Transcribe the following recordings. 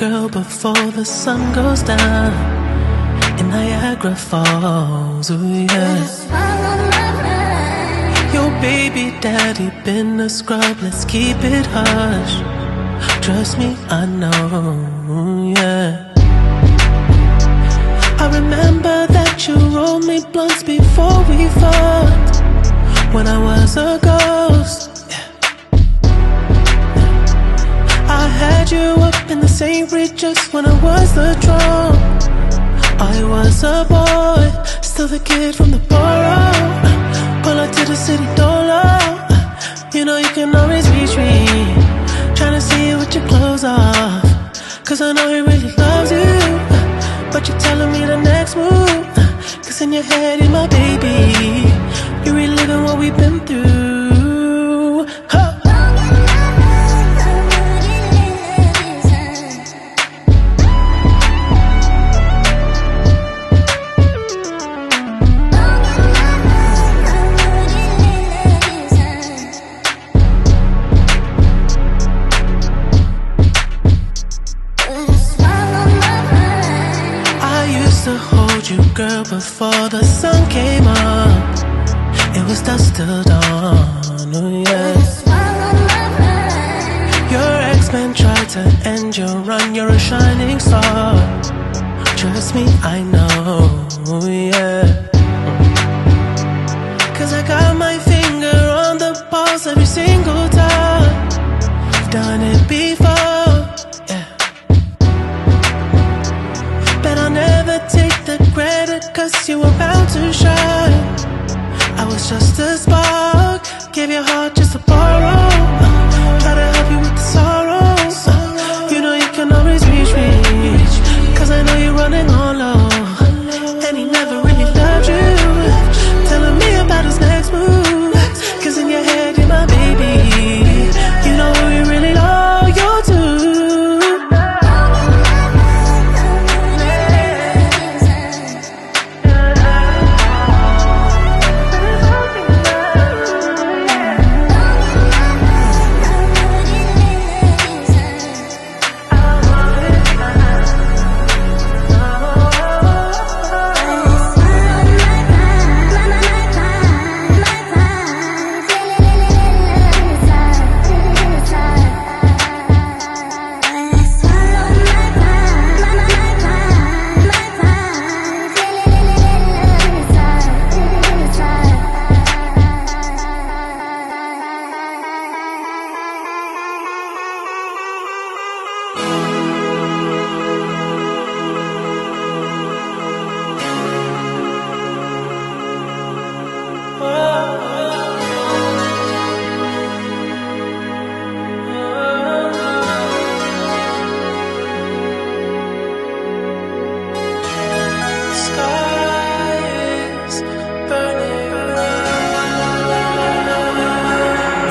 girl, before the sun goes down in Niagara Falls. Ooh, yeah. Your baby daddy been a scrub, let's keep it hush. Trust me, I know, yeah. I remember that you rolled me blunts before we fucked, when I was a ghost, yeah. I had you up in the St. Regis when I was the drum. I was a boy, still the kid from the borough. Pull up to the city dolo, you know you can always reach me. Tryna see you with your clothes off, cause I know he really loves you. But you're telling me the next move, cause in your head you're my baby. You're reliving what we've been through, huh. To hold you, girl, before the sun came up. It was dusk till dawn, oh yeah. Your ex-man tried to end your run, you're a shining star. Trust me, I know, yeah. Cause I got my finger on the pulse every single time. I've done it before, yeah. Bet I'll never take the credit, cause you were bound to shine. I was just a spark, gave your heart just to borrow. Try to help you with the sorrows. You know you can always reach me, cause I know you're running on low. And he never really loved you, telling me about his next move, cause in your head you're my baby. You know who you really loyal to.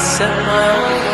Set my own